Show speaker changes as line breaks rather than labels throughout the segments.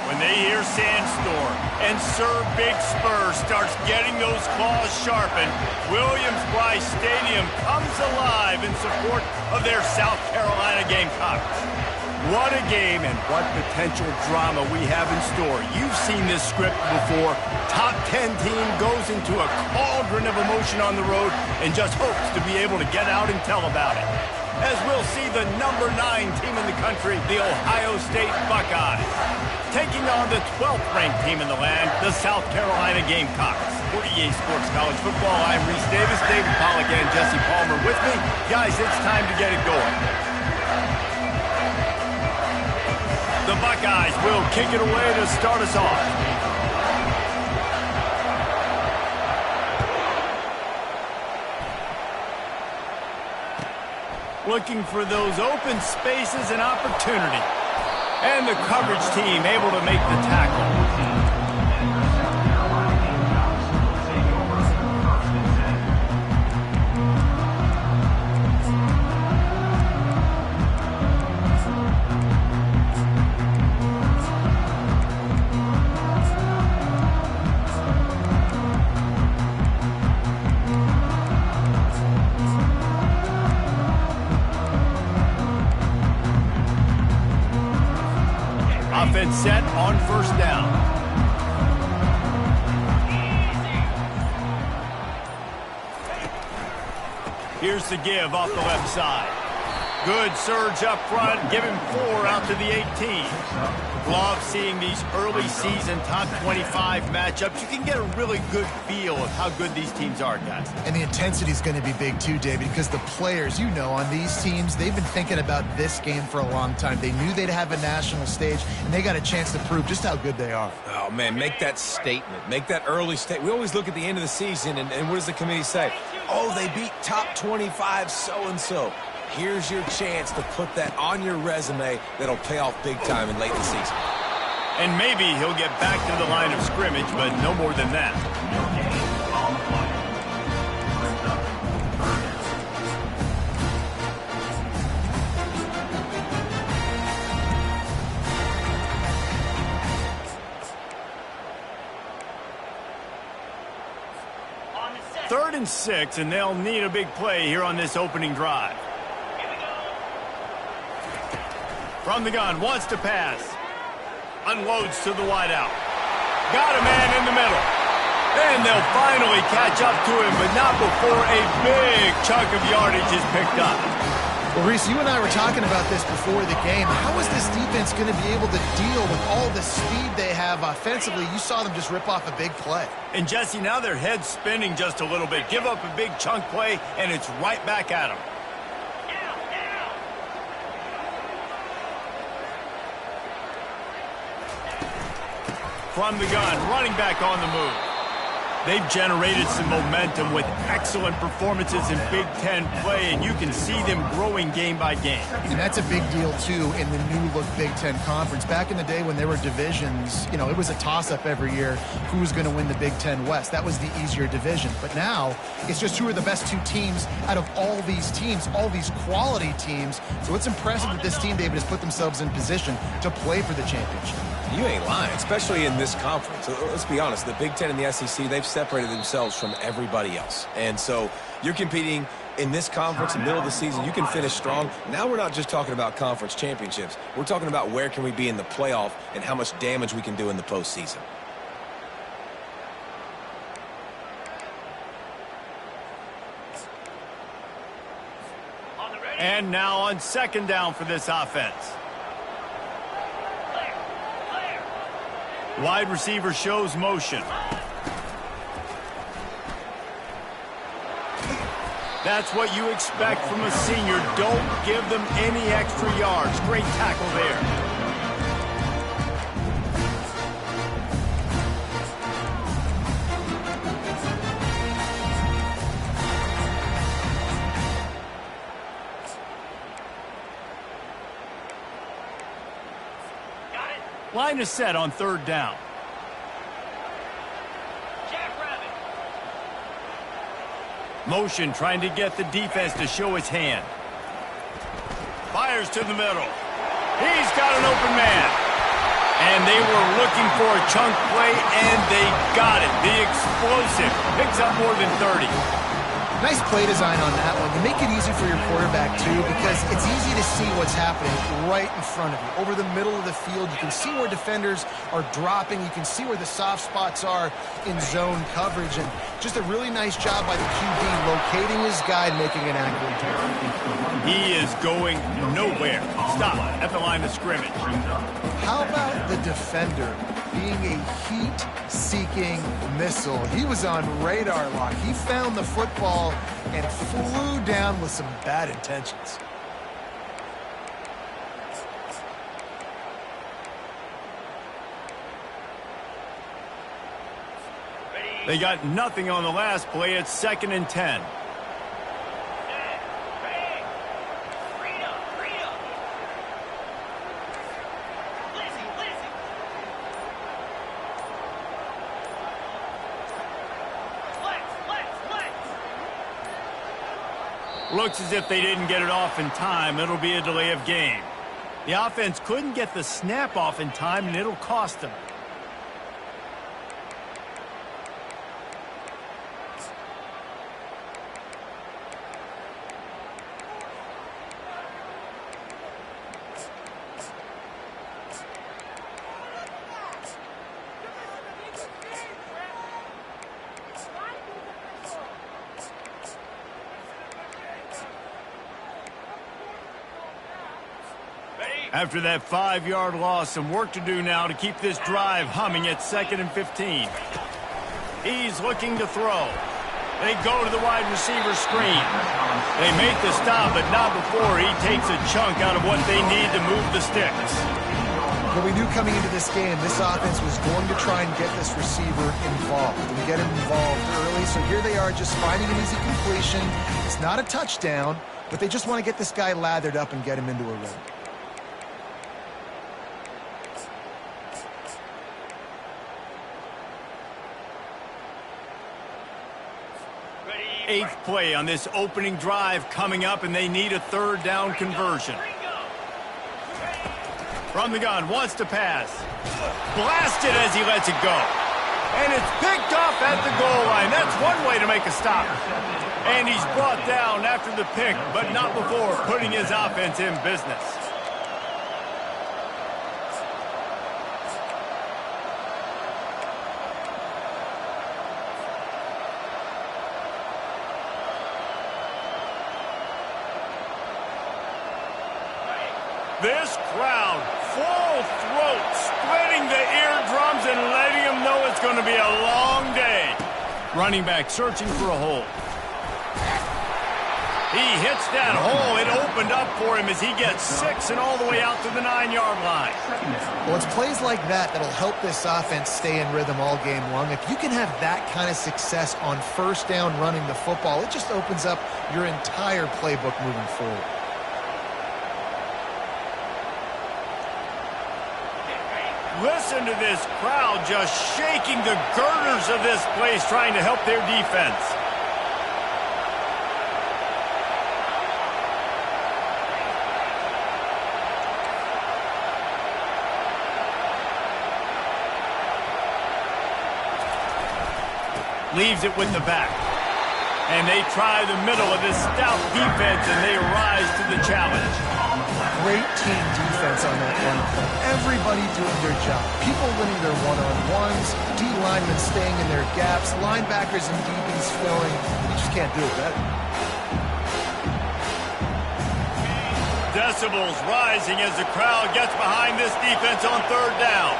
When they hear Sandstorm and Sir Big Spur starts getting those claws sharpened, Williams-Brice Stadium comes alive in support of their South Carolina Gamecocks. What a game and what potential drama we have in store. You've seen this script before. Top 10 team goes into a cauldron of emotion on the road and just hopes to be able to get out and tell about it. As we'll see the number 9 team in the country, the Ohio State Buckeyes, taking on the 12th ranked team in the land, the South Carolina Gamecocks. For EA Sports College Football, I'm Reese Davis, David Pollack and Jesse Palmer with me. Guys, it's time to get it going. The Buckeyes will kick it away to start us off. Looking for those open spaces and opportunity. And the coverage team able to make the tackle. Offense set on first down. Here's the give off the left side. Good surge up front, give him 4 out to the 18. Love seeing these early season top 25 matchups. You can get a really good feel of how good these teams are, guys.
And the intensity is going to be big too, David, because the players, you know, on these teams, they've been thinking about this game for a long time. They knew they'd have a national stage, and they got a chance to prove just how good they are.
Oh, man, make that statement. Make that early statement. We always look at the end of the season, and what does the committee say? Oh, they beat top 25 so-and-so. Here's your chance to put that on your resume that'll pay off big time in late in the season.
And maybe he'll get back to the line of scrimmage, but no more than that. Third and 6, and they'll need a big play here on this opening drive. From the gun, wants to pass. Unloads to the wideout. Got a man in the middle. And they'll finally catch up to him, but not before a big chunk of yardage is picked up.
Well, Reese, you and I were talking about this before the game. How is this defense going to be able to deal with all the speed they have offensively? You saw them just rip off a big play.
And, Jesse, now their head's spinning just a little bit. Give up a big chunk play, and it's right back at them. From the gun, running back on the move. They've generated some momentum with excellent performances in Big Ten play, and you can see them growing game by game.
And that's a big deal, too, in the new-look Big Ten Conference. Back in the day when there were divisions, you know, it was a toss-up every year who was going to win the Big Ten West. That was the easier division. But now, it's just who are the best 2 teams out of all these teams, all these quality teams. So it's impressive that this team, David, has put themselves in position to play for the championship.
You ain't lying, especially in this conference. Let's be honest, the Big Ten and the SEC, they've separated themselves from everybody else. And so you're competing in this conference in the middle of the season. You can finish strong. Now we're not just talking about conference championships. We're talking about where can we be in the playoff and how much damage we can do in the postseason.
And now on second down for this offense. Wide receiver shows motion. That's what you expect from a senior. Don't give them any extra yards. Great tackle there. Line is set on third down. Motion trying to get the defense to show his hand. Fires to the middle. He's got an open man. And they were looking for a chunk play, and they got it. The explosive picks up more than 30.
Nice play design on that one. You make it easy for your quarterback, too, because it's easy to see what's happening right in front of you. Over the middle of the field, you can see where defenders are dropping. You can see where the soft spots are in zone coverage. And just a really nice job by the QB locating his guy and making an accurate throw.
He is going nowhere. Stop at the line of scrimmage.
How about the defender being a heat-seeking missile? He was on radar lock. He found the football and flew down with some bad intentions.
They got nothing on the last play. It's 2nd and 10. Looks as if they didn't get it off in time. It'll be a delay of game. The offense couldn't get the snap off in time, and it'll cost them. After that 5-yard loss, some work to do now to keep this drive humming at 2nd and 15. He's looking to throw. They go to the wide receiver screen. They make the stop, but not before he takes a chunk out of what they need to move the sticks.
Well, we knew coming into this game, this offense was going to try and get this receiver involved and get him involved early. So here they are just finding an easy completion. It's not a touchdown, but they just want to get this guy lathered up and get him into a run.
8th play on this opening drive coming up, and they need a 3rd down conversion. From the gun, wants to pass. Blasted as he lets it go. And it's picked off at the goal line. That's one way to make a stop. And he's brought down after the pick, but not before putting his offense in business. This crowd, full throat, splitting the eardrums and letting them know it's going to be a long day. Running back searching for a hole. He hits that hole. It opened up for him as he gets 6 and all the way out to the 9-yard line.
Well, it's plays like that that'll help this offense stay in rhythm all game long. If you can have that kind of success on 1st down running the football, it just opens up your entire playbook moving forward.
Listen to this crowd just shaking the girders of this place, trying to help their defense. Leaves it with the back. And they try the middle of this stout defense, and they rise to the challenge.
Great team defense on that one play. Everybody doing their job. People winning their one-on-ones, D linemen staying in their gaps, linebackers and DBs filling. You just can't do it better.
Decibels rising as the crowd gets behind this defense on 3rd down.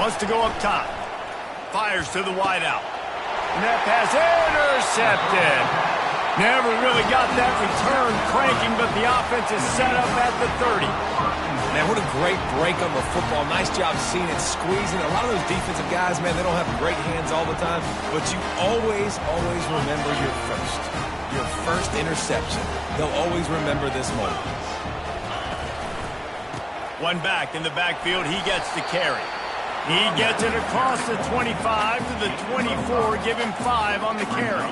Wants to go up top. Fires to the wideout. And that pass intercepted. Never really got that return cranking, but the offense is set up at the 30.
Man, what a great break on the football. Nice job seeing it, squeezing. A lot of those defensive guys, man, they don't have great hands all the time, but you always remember your first interception. They'll always remember this moment.
One back in the backfield. He gets the carry. He gets it across the 25 to the 24. Give him 5 on the carry.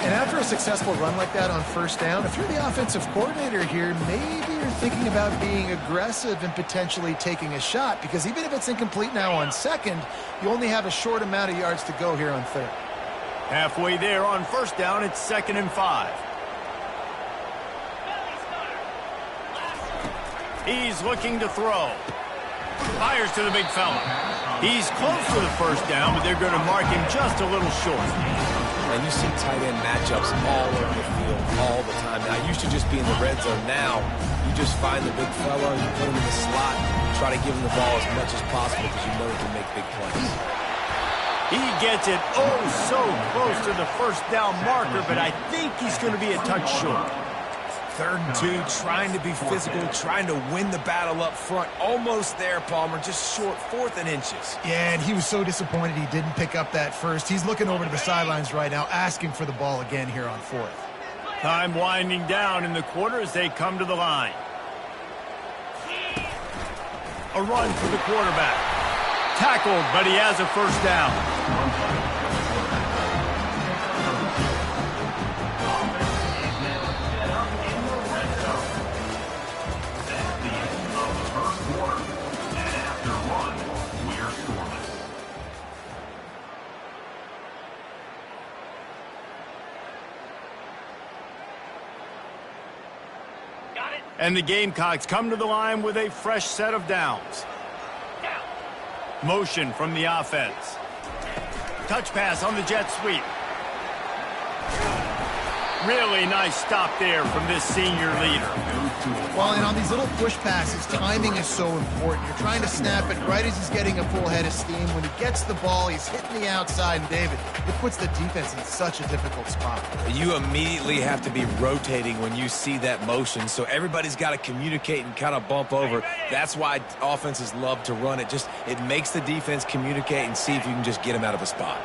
And after a successful run like that on first down, if you're the offensive coordinator here, maybe you're thinking about being aggressive and potentially taking a shot, because even if it's incomplete now on second, you only have a short amount of yards to go here on third.
Halfway there on first down, it's 2nd and 5. He's looking to throw. Fires to the big fella. He's close to the first down, but they're going to mark him just a little short.
And you see tight end matchups all over the field all the time. Now, it used to just be in the red zone. Now, you just find the big fella, you put him in the slot, try to give him the ball as much as possible because you know he can make big plays.
He gets it oh so close to the first down marker, but I think he's going to be a touch short.
3rd and 2, trying to be physical, trying to win the battle up front. Almost there, Palmer, just short, 4th and inches.
Yeah, and he was so disappointed he didn't pick up that first. He's looking over to the sidelines right now, asking for the ball again here on 4th.
Time winding down in the quarter as they come to the line. A run for the quarterback. Tackled, but he has a first down. And the Gamecocks come to the line with a fresh set of downs. Motion from the offense. Touch pass on the jet sweep. Really nice stop there from this senior leader.
Well, and on these little push passes, timing is so important. You're trying to snap it right as he's getting a full head of steam. When he gets the ball, he's hitting the outside, and David, it puts the defense in such a difficult spot.
You immediately have to be rotating when you see that motion, so everybody's got to communicate and kind of bump over. That's why offenses love to run it. It makes the defense communicate and see if you can just get him out of a spot.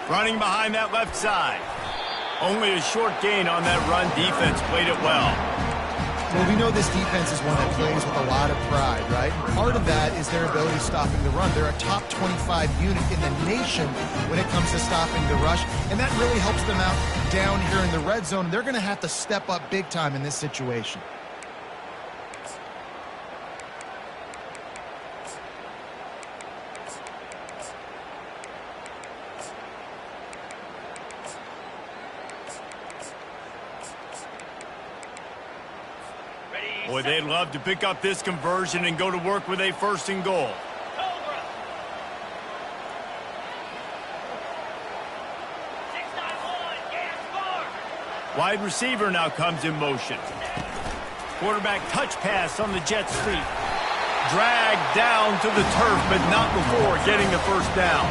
Running behind that left side. Only a short gain on that run. Defense played it well.
Well, we know this defense is one that plays with a lot of pride, right? And part of that is their ability stopping the run. They're a top 25 unit in the nation when it comes to stopping the rush, and that really helps them out down here in the red zone. They're going to have to step up big time in this situation.
Boy, they'd love to pick up this conversion and go to work with a 1st and goal. Wide receiver now comes in motion. Quarterback touch pass on the jet sweep. Dragged down to the turf, but not before getting the first down.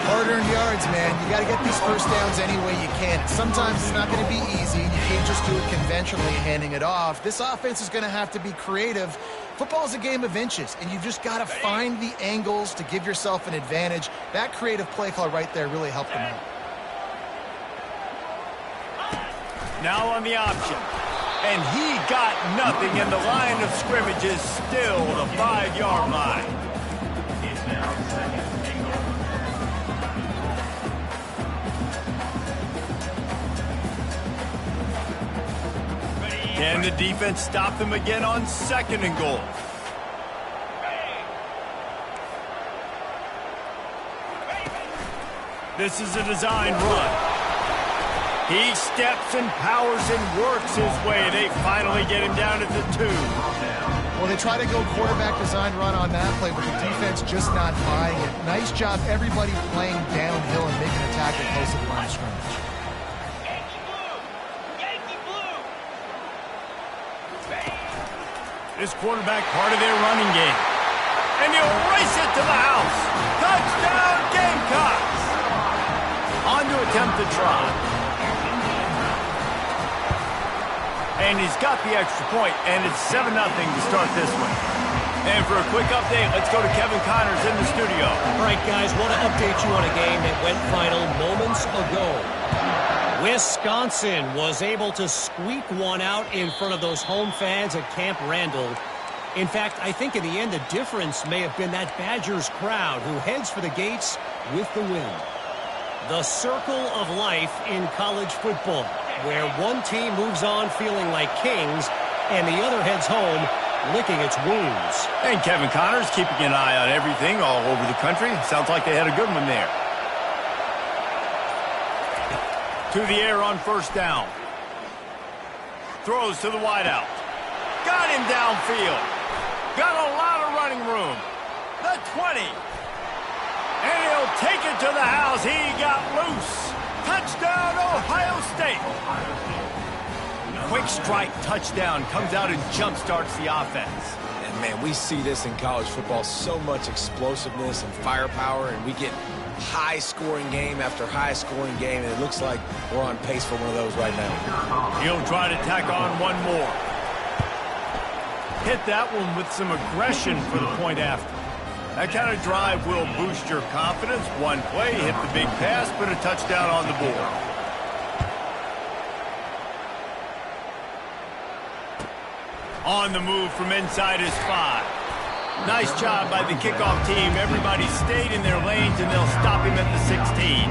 Hard-earned yards, man. You got to get these first downs any way you can. Sometimes it's not going to be easy. You can't just do it conventionally, handing it off. This offense is going to have to be creative. Football is a game of inches, and you've just got to find the angles to give yourself an advantage. That creative play call right there really helped them out.
Now on the option. And he got nothing, and the line of scrimmage is still the 5-yard line. Can the defense stop them again on 2nd and goal? This is a design run. He steps and powers and works his way. They finally get him down at the 2.
Well, they try to go quarterback design run on that play, but the defense just not buying it. Nice job, everybody playing downhill and making a tackle close to the line of scrimmage.
This quarterback part of their running game. And he'll race it to the house. Touchdown, Gamecocks! On to attempt the try. And he's got the extra point, and it's 7-0 to start this one. And for a quick update, let's go to Kevin Connors in the studio.
All right, guys, want to update you on a game that went final moments ago. Wisconsin was able to squeak one out in front of those home fans at Camp Randall. In fact, I think in the end, the difference may have been that Badgers crowd who heads for the gates with the win. The circle of life in college football, where one team moves on feeling like kings and the other heads home licking its wounds.
And Kevin Connors keeping an eye on everything all over the country. Sounds like they had a good one there. To the air on first down. Throws to the wideout. Got him downfield. Got a lot of running room. The 20. And he'll take it to the house. He got loose. Touchdown, Ohio State. Quick strike touchdown comes out and jump-starts the offense.
And, man, we see this in college football, so much explosiveness and firepower, and we get high-scoring game after high-scoring game, and it looks like we're on pace for one of those right now.
He'll try to tack on one more. Hit that one with some aggression for the point after. That kind of drive will boost your confidence. One play, hit the big pass, put a touchdown on the board. On the move from inside his 5. Nice job by the kickoff team. Everybody stayed in their lanes, and they'll stop him at the 16.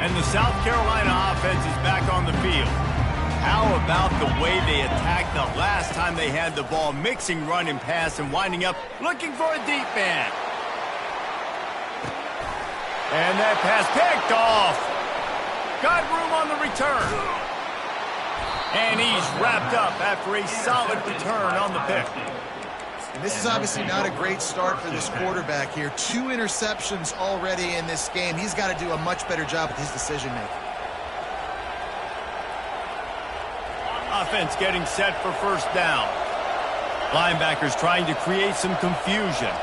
And the South Carolina offense is back on the field. How about the way they attacked the last time they had the ball, mixing run and pass and winding up looking for a deep man. And that pass picked off. Got room on the return. And he's wrapped up after a solid return on the pick.
And this is obviously not a great start for this quarterback here. 2 interceptions already in this game. He's got to do a much better job with his decision-making.
Offense getting set for first down. Linebackers trying to create some confusion.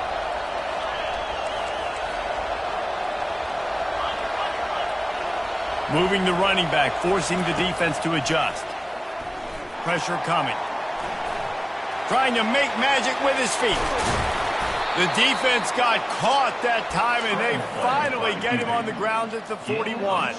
Moving the running back, forcing the defense to adjust. Pressure coming. Trying to make magic with his feet. The defense got caught that time, and they finally get him on the ground at the 41.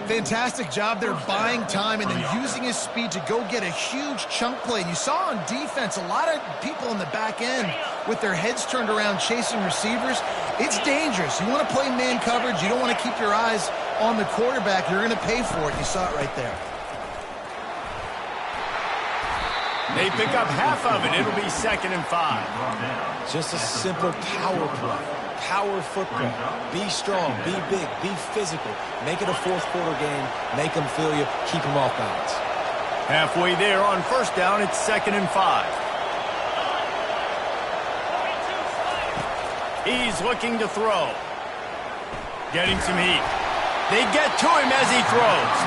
Fantastic job there buying time and then using his speed to go get a huge chunk play. And you saw on defense a lot of people in the back end with their heads turned around chasing receivers. It's dangerous. You want to play man coverage. You don't want to keep your eyes on the quarterback. You're going to pay for it. You saw it right there.
They pick up half of it. It'll be 2nd and 5.
Just a simple power play. Power football. Be strong, be big, be physical. Make it a fourth-quarter game. Make them feel you. Keep them off balance.
Halfway there on first down, it's 2nd and 5. He's looking to throw. Getting some heat. They get to him as he throws.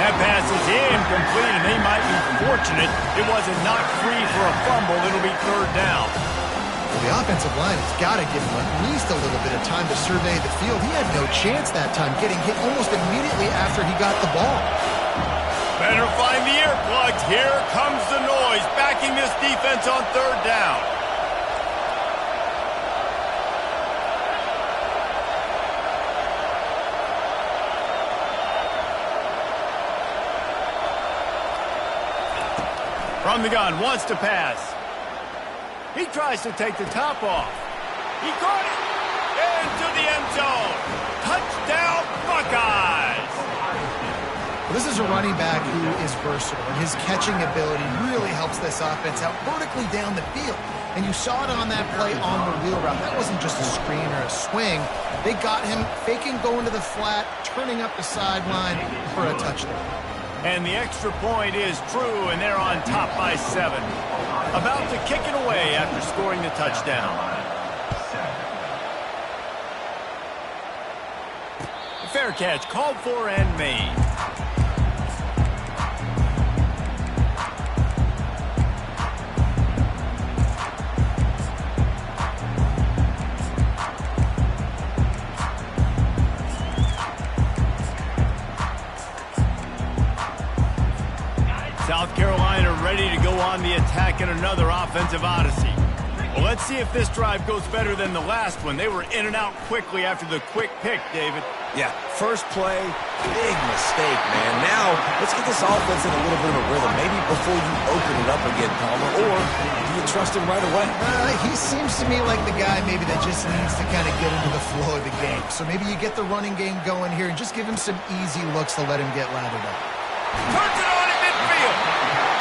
That pass is incomplete, and they might be fortunate it wasn't knocked free for a fumble. It'll be 3rd down.
Well, the offensive line has got to give him at least a little bit of time to survey the field. He had no chance that time, getting hit almost immediately after he got the ball.
Better find the earplugs. Here comes the noise, backing this defense on 3rd down. From the gun, wants to pass. He tries to take the top off. He caught it into the end zone. Touchdown, Buckeyes!
Well, this is a running back who is versatile, and his catching ability really helps this offense out vertically down the field. And you saw it on that play on the wheel route. That wasn't just a screen or a swing. They got him faking going to the flat, turning up the sideline for a touchdown.
And the extra point is true, and they're on top by 7. About to kick it away after scoring the touchdown. Fair catch called for and made. South Carolina ready to go on the attack in another offensive odyssey. Well, let's see if this drive goes better than the last one. They were in and out quickly after the quick pick, David.
Yeah, first play, big mistake, man. Now, let's get this offense in a little bit of a rhythm. Maybe before you open it up again, Palmer, or do you trust him right away?
He seems to me like the guy maybe that just needs to kind of get into the flow of the game. So maybe you get the running game going here and just give him some easy looks to let him get lathered up.
Turns it on at midfield.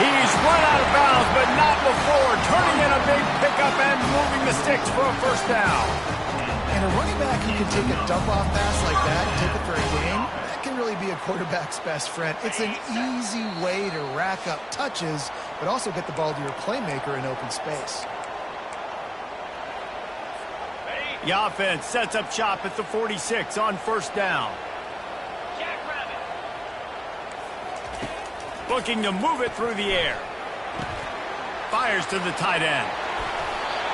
He's run out of bounds, but not before. Turning in a big pickup and moving the sticks for a first down.
And a running back who can take a dump-off pass like that and take it for a game, that can really be a quarterback's best friend. It's an easy way to rack up touches, but also get the ball to your playmaker in open space.
The offense sets up shop at the 46 on first down. Looking to move it through the air. Fires to the tight end.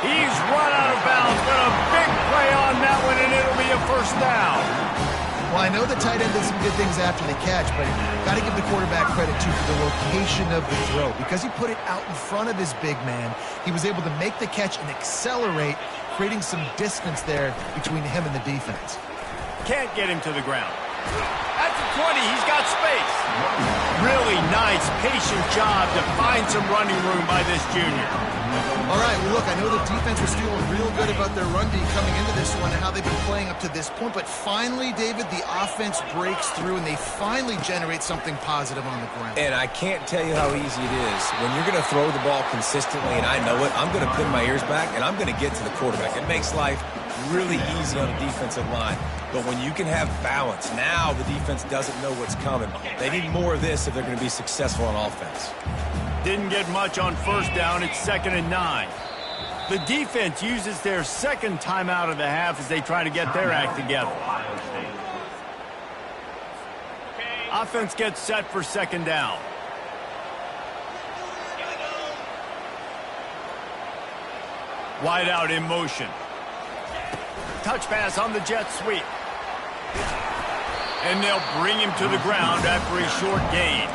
He's run out of bounds, but a big play on that one, and it'll be a first down.
Well, I know the tight end did some good things after the catch, but got to give the quarterback credit, too, for the location of the throw. Because he put it out in front of his big man, he was able to make the catch and accelerate, creating some distance there between him and the defense.
Can't get him to the ground. At the 20, he's got space. Really nice, patient job to find some running room by this junior.
All right, well, look, I know the defense was feeling real good about their run D coming into this one and how they've been playing up to this point. But finally, David, the offense breaks through and they finally generate something positive on the ground.
And I can't tell you how easy it is. When you're going to throw the ball consistently, and I know it, I'm going to pin my ears back, and I'm going to get to the quarterback. It makes life really easy on the defensive line. But when you can have balance, now the defense doesn't know what's coming. They need more of this if they're going to be successful on offense.
Didn't get much on first down. It's 2nd and 9. The defense uses their second timeout of the half as they try to get their act together. Offense gets set for 2nd down. Wide out in motion. Touch pass on the jet sweep. And they'll bring him to the ground after a short gain.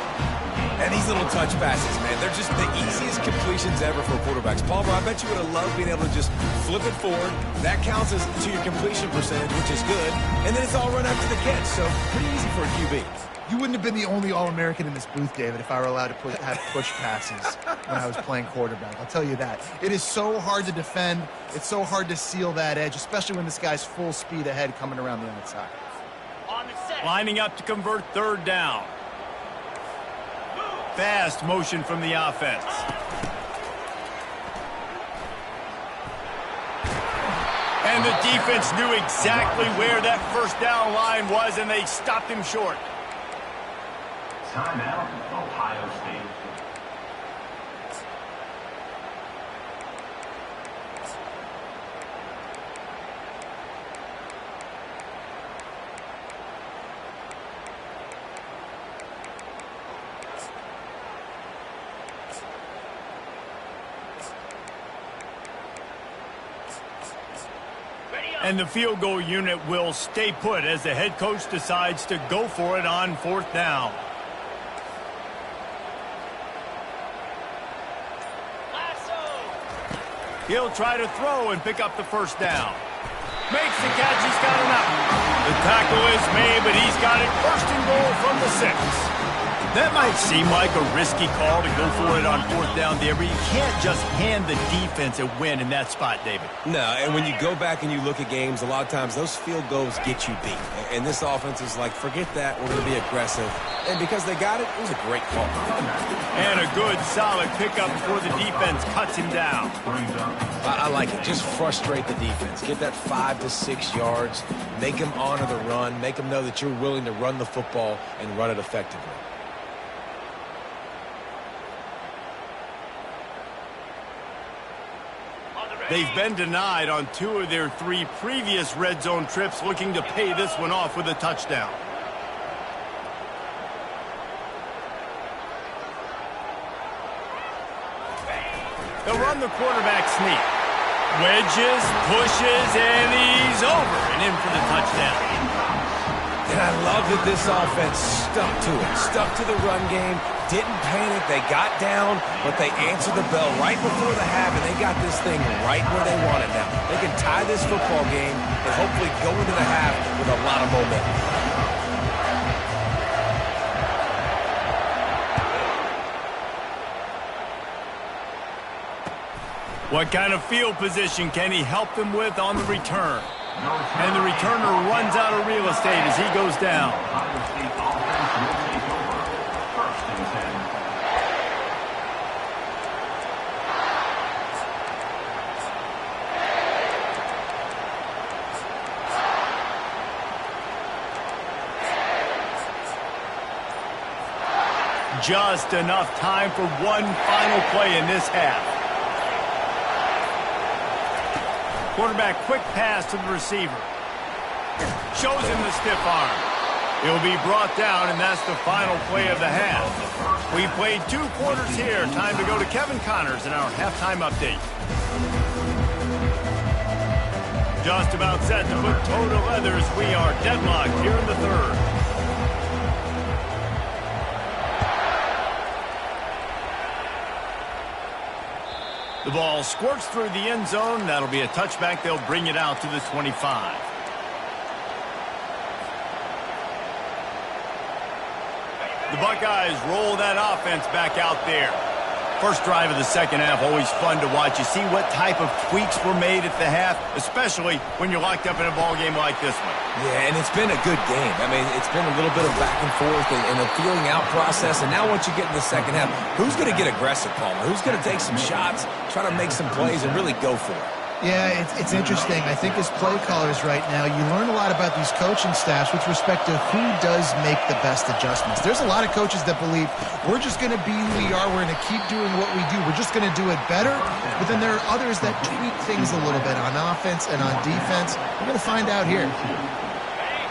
And these little touch passes, man, they're just the easiest completions ever for quarterbacks. Palmer, I bet you would have loved being able to just flip it forward. That counts as to your completion percentage, which is good. And then it's all run after the catch, so pretty easy for a QB.
You wouldn't have been the only All-American in this booth, David, if I were allowed to have push passes when I was playing quarterback. I'll tell you that. It is so hard to defend. It's so hard to seal that edge, especially when this guy's full speed ahead coming around the outside.
Lining up to convert 3rd down. Fast motion from the offense. And the defense knew exactly where that first down line was, and they stopped him short.
Timeout, Ohio State.
And the field goal unit will stay put as the head coach decides to go for it on 4th down. He'll try to throw and pick up the first down. Makes the catch, he's got enough. The tackle is made, but he's got it 1st and goal from the 6. That might seem like a risky call to go for it on 4th down there, but you can't just hand the defense a win in that spot, David.
No, and when you go back and you look at games, a lot of times those field goals get you beat. And this offense is like, forget that, we're going to be aggressive. And because they got it, it was a great call.
And a good, solid pickup before the defense cuts him down.
I like it. Just frustrate the defense. Get that 5 to 6 yards. Make them honor the run. Make them know that you're willing to run the football and run it effectively.
They've been denied on 2 of their 3 previous red zone trips, looking to pay this one off with a touchdown. They'll run the quarterback sneak. Wedges, pushes, and he's over and in for the touchdown.
And I love that this offense stuck to it, stuck to the run game, didn't panic. They got down, but they answered the bell right before the half, and they got this thing right where they want it now. They can tie this football game and hopefully go into the half with a lot of momentum.
What kind of field position can he help them with on the return? And the returner runs out of real estate as he goes down. Just enough time for one final play in this half. Quarterback quick pass to the receiver. Shows him the stiff arm. He'll be brought down, and that's the final play of the half. We played 2 quarters here. Time to go to Kevin Connors in our halftime update. Just about set to put toe to leathers. We are deadlocked here in the third. The ball squirts through the end zone. That'll be a touchback. They'll bring it out to the 25. The Buckeyes roll that offense back out there. First drive of the second half, always fun to watch. You see what type of tweaks were made at the half, especially when you're locked up in a ball game like this one.
Yeah, and it's been a good game. I mean, it's been a little bit of back and forth and a feeling out process. And now once you get in the second half, who's going to get aggressive, Palmer? Who's going to take some shots, try to make some plays, and really go for it?
Yeah, it's interesting. I think as play callers right now, you learn a lot about these coaching staffs with respect to who does make the best adjustments. There's a lot of coaches that believe we're just going to be who we are. We're going to keep doing what we do. We're just going to do it better. But then there are others that tweak things a little bit on offense and on defense. We're going to find out here.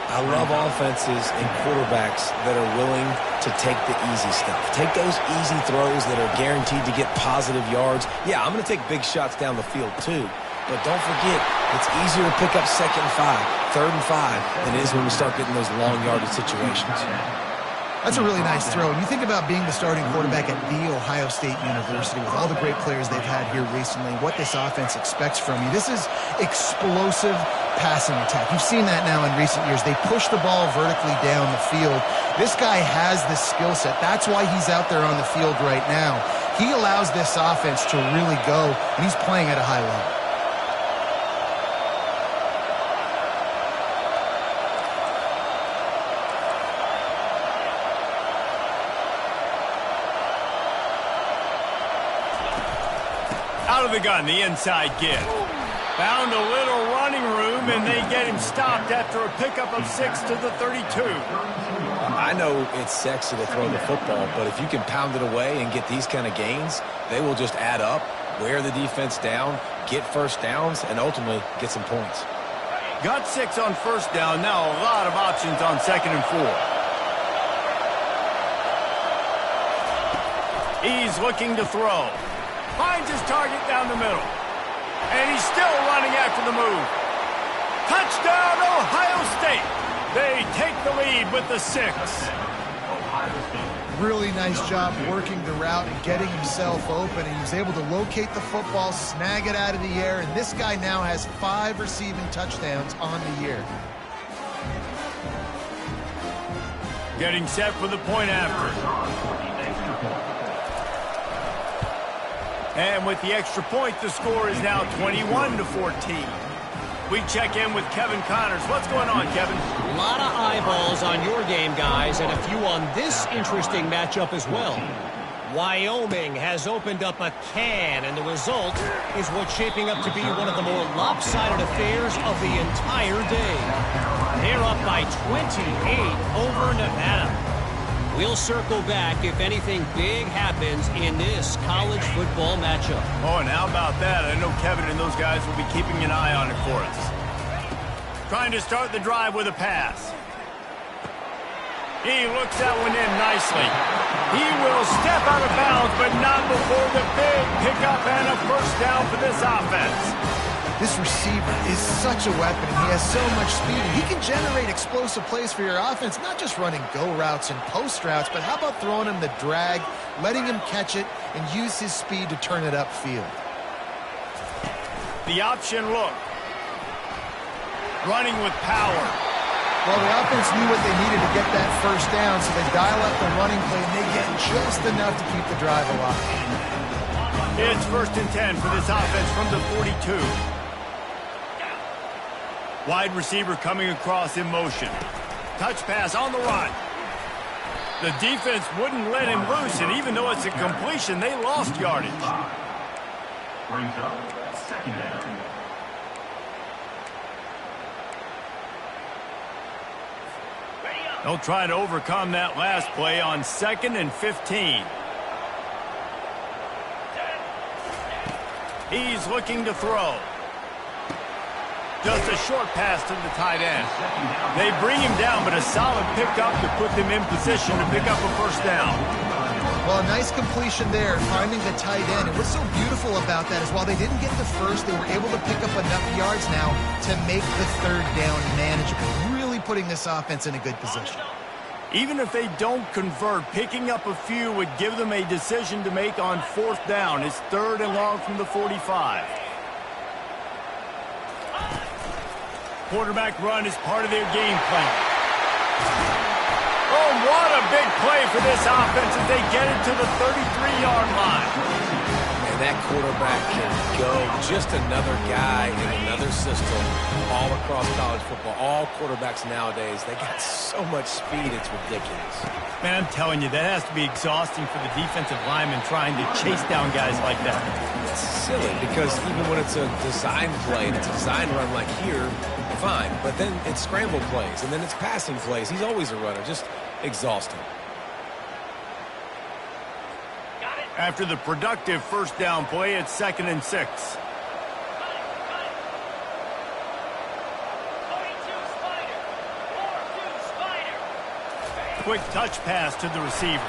I love offenses and quarterbacks that are willing to take the easy stuff. Take those easy throws that are guaranteed to get positive yards. Yeah, I'm going to take big shots down the field too. But don't forget, it's easier to pick up 2nd and 5, 3rd and 5 than it is when we start getting those long yardage situations.
That's a really nice throw. And you think about being the starting quarterback at The Ohio State University with all the great players they've had here recently, what this offense expects from you. This is explosive passing attack. You've seen that now in recent years. They push the ball vertically down the field. This guy has this skill set. That's why he's out there on the field right now. He allows this offense to really go, and he's playing at a high level.
Out of the gun, the inside give. Found a little running room, and they get him stopped after a pickup of 6 to the 32.
I know it's sexy to throw the football, but if you can pound it away and get these kind of gains, they will just add up, wear the defense down, get first downs, and ultimately get some points.
Got 6 on first down. Now a lot of options on 2nd and 4. He's looking to throw. Finds his target down the middle. And he's still running after the move. Touchdown, Ohio State. They take the lead with the 6.
Really nice job working the route and getting himself open. And he was able to locate the football, snag it out of the air, and this guy now has 5 receiving touchdowns on the year.
Getting set for the point after. And with the extra point, the score is now 21-14. We check in with Kevin Connors. What's going on, Kevin?
A lot of eyeballs on your game, guys, and a few on this interesting matchup as well. Wyoming has opened up a can, and the result is what's shaping up to be one of the more lopsided affairs of the entire day. They're up by 28 over Nevada. We'll circle back if anything big happens in this college football matchup.
Oh, and how about that? I know Kevin and those guys will be keeping an eye on it for us. Trying to start the drive with a pass. He looks that one in nicely. He will step out of bounds, but not before the big pickup and a first down for this offense.
This receiver is such a weapon, and he has so much speed. And he can generate explosive plays for your offense, not just running go routes and post routes, but how about throwing him the drag, letting him catch it, and use his speed to turn it upfield.
The option look. Running with power.
Well, the offense knew what they needed to get that first down, so they dial up the running play, and they get just enough to keep the drive alive.
It's 1st and 10 for this offense from the 42. Wide receiver coming across in motion. Touch pass on the run. The defense wouldn't let him loose, and even though it's a completion, they lost yardage.
Brings up 2nd down.
They'll try to overcome that last play on 2nd and 15. He's looking to throw. Just a short pass to the tight end. They bring him down, but a solid pickup to put them in position to pick up a first down.
Well, a nice completion there, finding the tight end. And what's so beautiful about that is while they didn't get the first, they were able to pick up enough yards now to make the 3rd down manageable. Really putting this offense in a good position.
Even if they don't convert, picking up a few would give them a decision to make on 4th down. It's 3rd and long from the 45. Quarterback run is part of their game plan. Oh, what a big play for this offense as they get it to the 33-yard line.
And that quarterback can go. Just another guy in another system all across college football. All quarterbacks nowadays, they got so much speed, it's ridiculous.
Man, I'm telling you, that has to be exhausting for the defensive lineman trying to chase down guys like that.
It's silly because even when it's a design play and it's a design run like here, fine. But then it's scramble plays and then it's passing plays. He's always a runner. Just exhausting.
After the productive 1st down play, it's 2nd and 6. Quick touch pass to the receiver.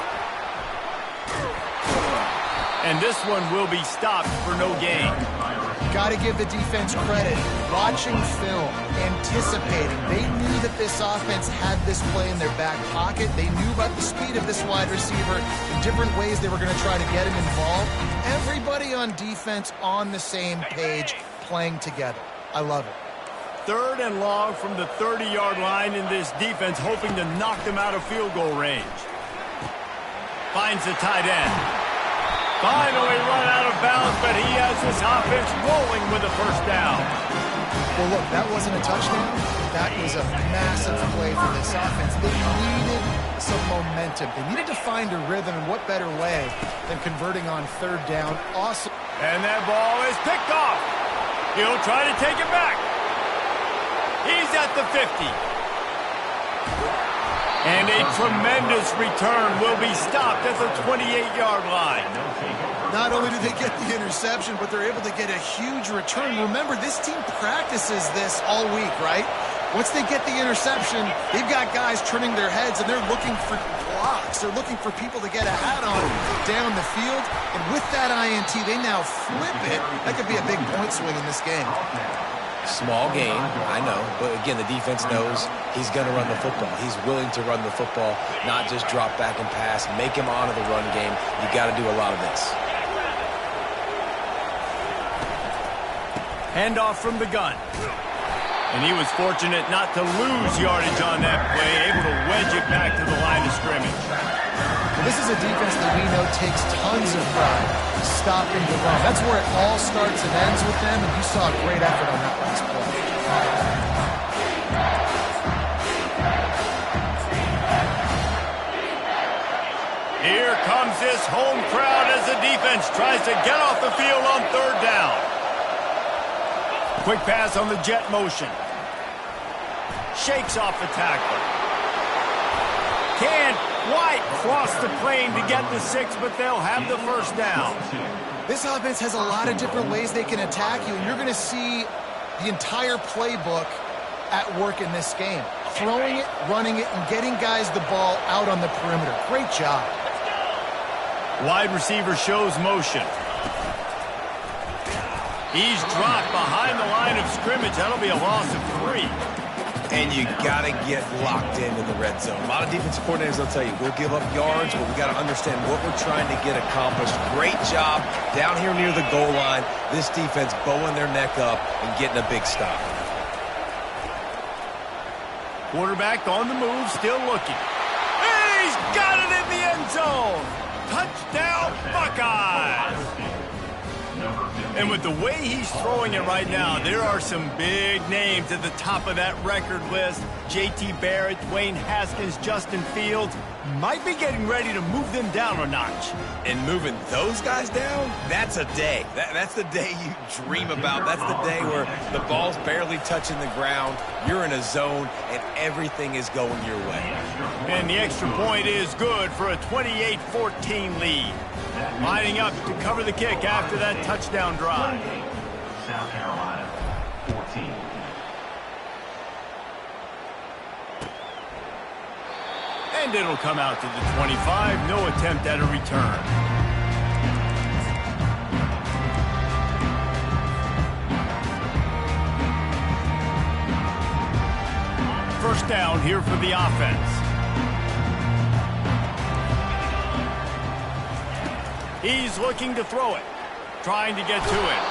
And this one will be stopped for no gain.
Got to give the defense credit. Watching film, anticipating. They knew that this offense had this play in their back pocket. They knew about the speed of this wide receiver, the different ways they were going to try to get him involved. Everybody on defense on the same page, playing together. I love it.
3rd and long from the 30-yard line in this defense, hoping to knock them out of field goal range. Finds the tight end. Finally run out of bounds, but he has this offense rolling with a 1st down.
Well, look, that wasn't a touchdown. That was a massive play for this offense. They needed some momentum. They needed to find a rhythm, and what better way than converting on 3rd down. Awesome.
And that ball is picked off. He'll try to take it back. He's at the 50. And a tremendous return will be stopped at the 28-yard line.
Not only do they get the interception, but they're able to get a huge return. Remember, this team practices this all week, right? Once they get the interception, they've got guys turning their heads, and they're looking for blocks. They're looking for people to get a hat on down the field. And with that INT, they now flip it. That could be a big point swing in this game.
Small game, I know. But again, the defense knows he's going to run the football. He's willing to run the football, not just drop back and pass. Make him honor the run game. You got to do a lot of this.
Handoff from the gun. And he was fortunate not to lose yardage on that play, able to wedge it back to the line of scrimmage.
Well, this is a defense that we know takes tons of pride stopping the run. That's where it all starts and ends with them, and you saw a great effort on that last play.
Here comes this home crowd as the defense tries to get off the field on 3rd down. Quick pass on the jet motion. Shakes off the tackle. Can't quite cross the plane to get the 6, but they'll have the 1st down.
This offense has a lot of different ways they can attack you, and you're going to see the entire playbook at work in this game. Throwing it, running it, and getting guys the ball out on the perimeter. Great job.
Wide receiver shows motion. He's dropped behind the line of scrimmage. That'll be a loss of 3.
And you got to get locked into the red zone. A lot of defensive coordinators will tell you, we'll give up yards, but we got to understand what we're trying to get accomplished. Great job down here near the goal line. This defense bowing their neck up and getting a big stop.
Quarterback on the move, still looking. He's got it in the end zone. Touchdown, Buckeyes. And with the way he's throwing it right now, there are some big names at the top of that record list. J.T. Barrett, Dwayne Haskins, Justin Fields might be getting ready to move them down a notch.
And moving those guys down, that's a day. That's the day you dream about. That's the day where the ball's barely touching the ground, you're in a zone, and everything is going your way.
And the extra point is good for a 28-14 lead. Lining up to cover the kick after that touchdown drive.
South Carolina, 14.
And it'll come out to the 25. No attempt at a return. First down here for the offense. He's looking to throw it, trying to get to it.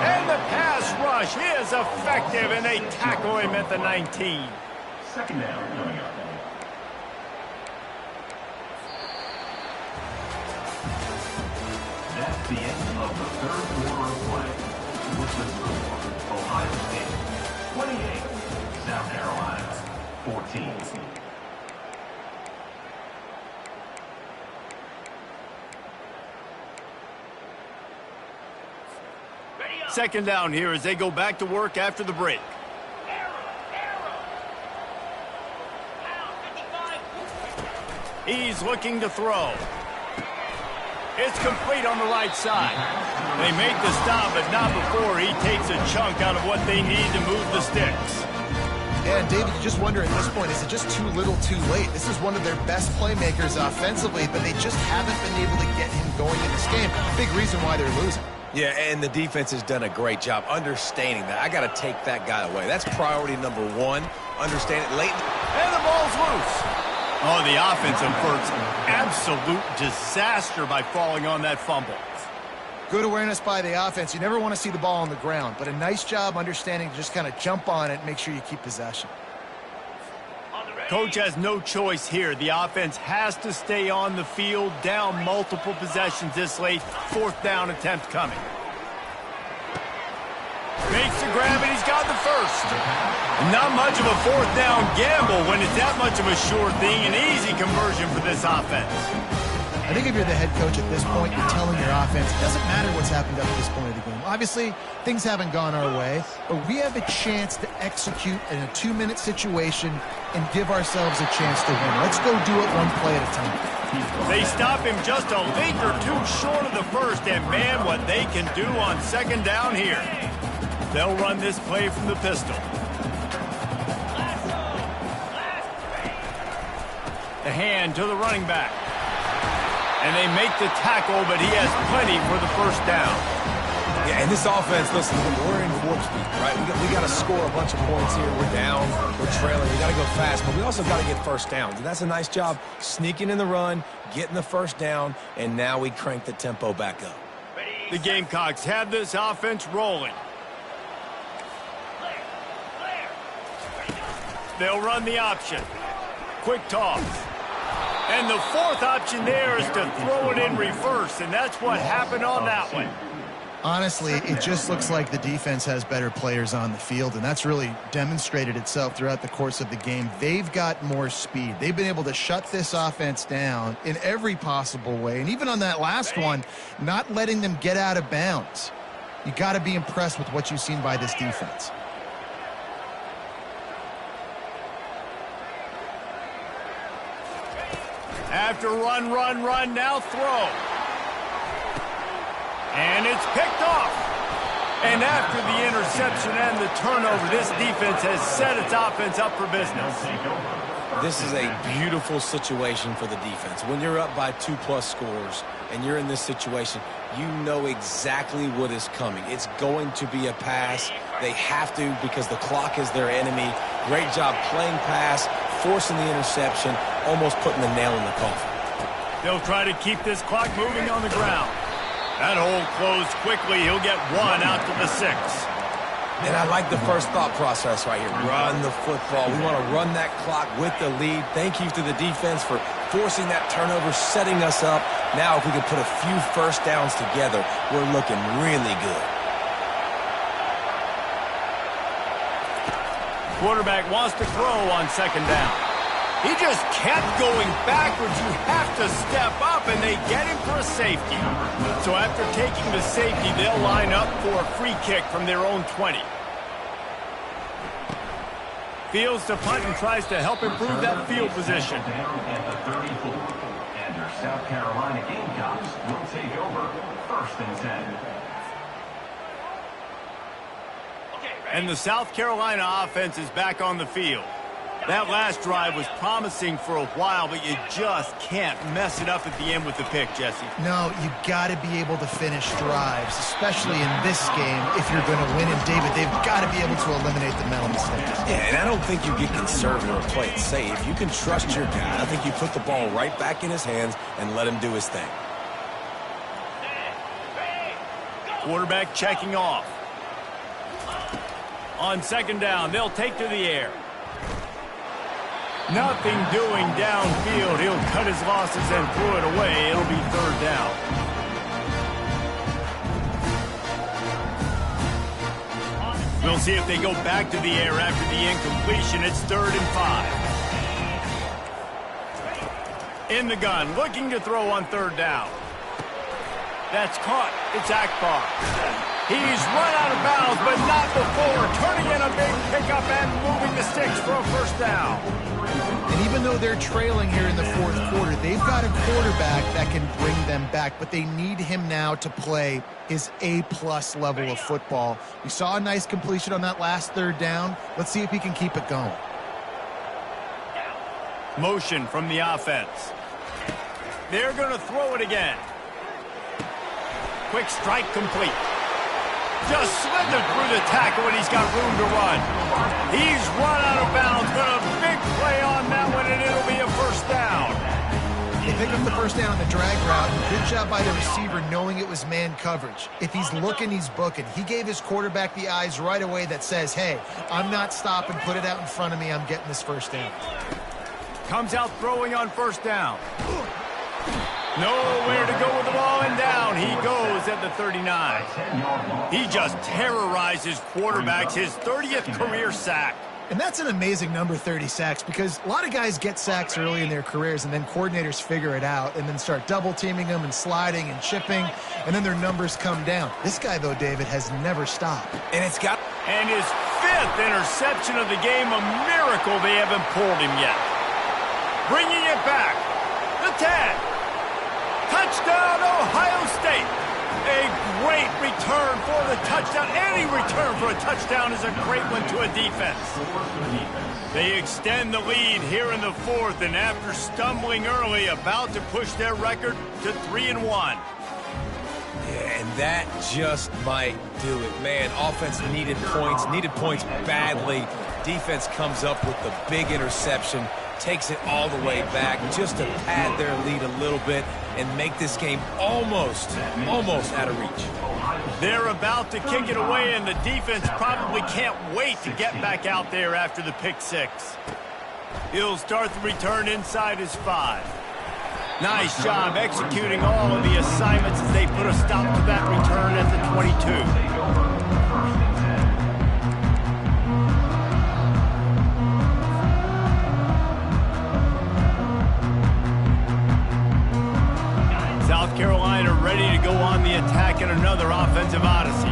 And the pass rush is effective, and they tackle him at the 19.
Second down coming up. That's the end of the third quarter of play. What's the score? Ohio State 28, South Carolina 14.
Second down here as they go back to work after the break. He's looking to throw. It's complete on the right side. They make the stop, but not before he takes a chunk out of what they need to move the sticks.
Yeah, and David, you just wonder at this point, is it just too little too late? This is one of their best playmakers offensively, but they just haven't been able to get him going in this game. Big reason why they're losing.
Yeah, and the defense has done a great job understanding that. I got to take that guy away. That's priority number one. Understand it late.
And the ball's loose. Oh, the offense averts absolute disaster by falling on that fumble.
Good awareness by the offense. You never want to see the ball on the ground, but a nice job understanding to just kind of jump on it and make sure you keep possession.
Coach has no choice here. The offense has to stay on the field, down multiple possessions this late. Fourth down attempt coming. Makes the grab, and he's got the first. Not much of a fourth down gamble when it's that much of a sure thing. An easy conversion for this offense.
I think if you're the head coach at this point, you're telling your offense, it doesn't matter what's happened up to this point of the game. Obviously, things haven't gone our way, but we have a chance to execute in a 2-minute situation and give ourselves a chance to win. Let's go do it one play at a time.
They stop him just a league or two short of the first, and man, what they can do on second down here. They'll run this play from the pistol. The hand to the running back. And they make the tackle, but he has plenty for the first down.
Yeah, and this offense, listen, we're in warp speed, right? We got to score a bunch of points here. We're down, we're trailing, we got to go fast, but we also got to get first downs. And that's a nice job sneaking in the run, getting the first down, and now we crank the tempo back up.
The Gamecocks have this offense rolling. They'll run the option. Quick toss. And the fourth option there is to throw it in reverse, and that's what happened on that one.
Honestly, it just looks like the defense has better players on the field, and that's really demonstrated itself throughout the course of the game. They've got more speed. They've been able to shut this offense down in every possible way, and even on that last one, not letting them get out of bounds. You got to be impressed with what you've seen by this defense.
After run, now throw. And it's picked off. And after the interception and the turnover, this defense has set its offense up for business.
This is a beautiful situation for the defense. When you're up by 2+ scores and you're in this situation, you know exactly what is coming. It's going to be a pass. They have to because the clock is their enemy. Great job playing pass, forcing the interception, almost putting the nail in the coffin.
They'll try to keep this clock moving on the ground. That hole closed quickly. He'll get one out to the 6.
And I like the first thought process right here. Run the football. We want to run that clock with the lead. Thank you to the defense for forcing that turnover, setting us up. Now if we can put a few first downs together, we're looking really good.
Quarterback wants to throw on 2nd down. He just kept going backwards. You have to step up, and they get him for a safety. So after taking the safety, they'll line up for a free kick from their own 20. Fields to punt and tries to help improve that field position.
At the 34, and your South Carolina Gamecocks will take over 1st and 10.
And the South Carolina offense is back on the field. That last drive was promising for a while, but you just can't mess it up at the end with the pick, Jesse.
No, you got to be able to finish drives, especially in this game. If you're going to win, and David, they've got to be able to eliminate the mental mistakes.
Yeah, and I don't think you get conservative or play it safe. You can trust your guy. I think you put the ball right back in his hands and let him do his thing.
Quarterback checking off. On 2nd down, they'll take to the air. Nothing doing downfield. He'll cut his losses and throw it away. It'll be 3rd down. We'll see if they go back to the air after the incompletion. It's 3rd and 5. In the gun, looking to throw on 3rd down. That's caught. It's Akbar. He's run out of bounds, but not before. Turning in a big pickup and moving the sticks for a 1st down.
And even though they're trailing here in the 4th quarter, they've got a quarterback that can bring them back, but they need him now to play his A-plus level of football. We saw a nice completion on that last 3rd down. Let's see if he can keep it going.
Motion from the offense. They're going to throw it again. Quick strike complete. Just slithered through the tackle, and he's got room to run. He's run out of bounds, but a big play on that one, and it'll be a 1st down.
They pick up the 1st down on the drag route. Good job by the receiver knowing it was man coverage. If he's looking, he's booking. He gave his quarterback the eyes right away that says, hey, I'm not stopping. Put it out in front of me. I'm getting this 1st down.
Comes out throwing on 1st down. Nowhere to go with the ball, and down he goes at the 39. He just terrorizes quarterbacks, his 30th career sack.
And that's an amazing number, 30 sacks, because a lot of guys get sacks early in their careers, and then coordinators figure it out and then start double-teaming them and sliding and chipping, and then their numbers come down. This guy, though, David, has never stopped.
And it's got...
And his 5th interception of the game, a miracle they haven't pulled him yet. Bringing it back, the 10. Touchdown, Ohio State. A great return for the touchdown. Any return for a touchdown is a great one to a defense. They extend the lead here in the 4th, and after stumbling early, about to push their record to 3-1.
Yeah, and that just might do it. Man, offense needed points badly. Defense comes up with the big interception, takes it all the way back just to pad their lead a little bit and make this game almost out of reach.
They're about to kick it away, and the defense probably can't wait to get back out there after the pick 6. He'll start the return inside his 5. Nice job executing all of the assignments as they put a stop to that return at the 22. South Carolina ready to go on the attack in another offensive odyssey.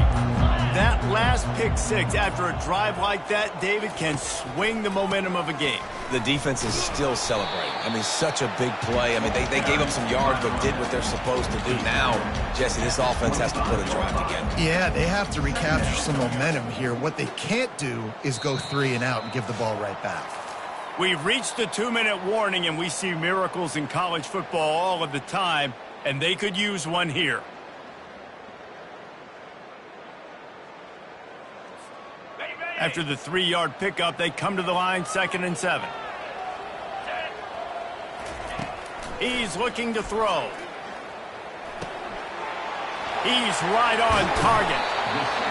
That last pick 6 after a drive like that, David, can swing the momentum of a game.
The defense is still celebrating. I mean, such a big play. I mean, they gave up some yards but did what they're supposed to do. Now, Jesse, this offense has to put a drive together.
Yeah, they have to recapture some momentum here. What they can't do is go 3 and out and give the ball right back.
We've reached the 2-minute warning, and we see miracles in college football all of the time, and they could use one here. After the 3-yard pickup, they come to the line, 2nd and 7. He's looking to throw. He's right on target.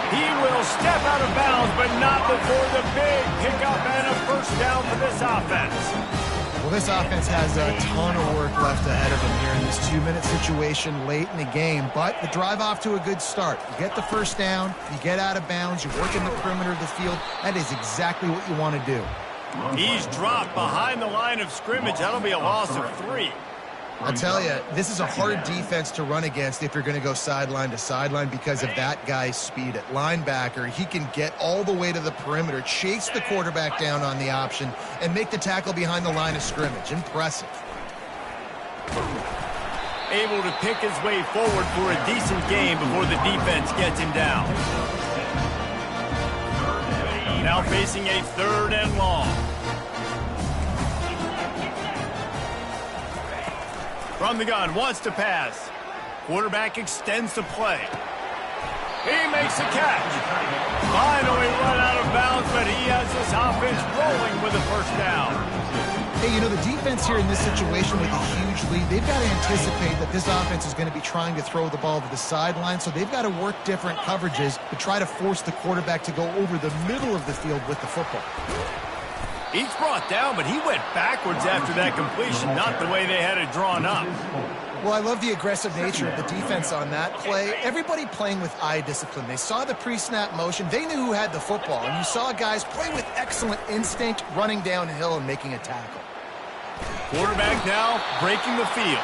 He will step out of bounds, but not before the big pickup and a first down for this offense.
Well, this offense has a ton of work left ahead of them here in this 2-minute situation late in the game, but the drive off to a good start. You get the first down, you get out of bounds, you work in the perimeter of the field. That is exactly what you want to do.
He's dropped behind the line of scrimmage. That'll be a loss of 3.
I'll tell you, this is a hard defense to run against if you're going to go sideline to sideline because of that guy's speed. At linebacker, he can get all the way to the perimeter, chase the quarterback down on the option, and make the tackle behind the line of scrimmage. Impressive.
Able to pick his way forward for a decent game before the defense gets him down. Now facing a 3rd and long. From the gun, wants to pass. Quarterback extends the play. He makes a catch. Finally run out of bounds, but he has this offense rolling with a first down.
Hey, you know, the defense here in this situation with a huge lead, they've got to anticipate that this offense is going to be trying to throw the ball to the sideline, so they've got to work different coverages to try to force the quarterback to go over the middle of the field with the football.
He's brought down, but he went backwards after that completion, not the way they had it drawn up.
Well, I love the aggressive nature of the defense on that play. Everybody playing with eye discipline. They saw the pre-snap motion. They knew who had the football, and you saw guys play with excellent instinct, running downhill and making a tackle.
Quarterback now breaking the field.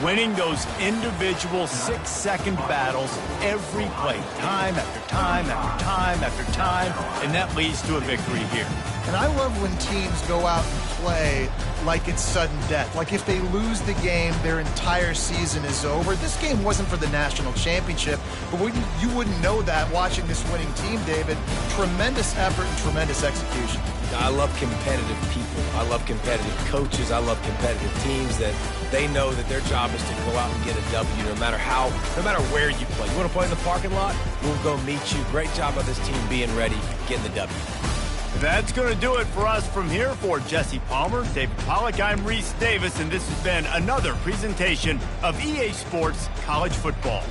Winning those individual 6-second battles every play, time after time after time after time, and that leads to a victory here.
And I love when teams go out and play like it's sudden death. Like if they lose the game, their entire season is over. This game wasn't for the national championship, but you wouldn't know that watching this winning team, David. Tremendous effort and tremendous execution.
I love competitive people. I love competitive coaches. I love competitive teams that they know that their job is to go out and get a W no matter where you play. You want to play in the parking lot? We'll go meet you. Great job by this team being ready, getting the W.
That's going to do it for us from here. For Jesse Palmer, David Pollack, I'm Reese Davis, and this has been another presentation of EA Sports College Football.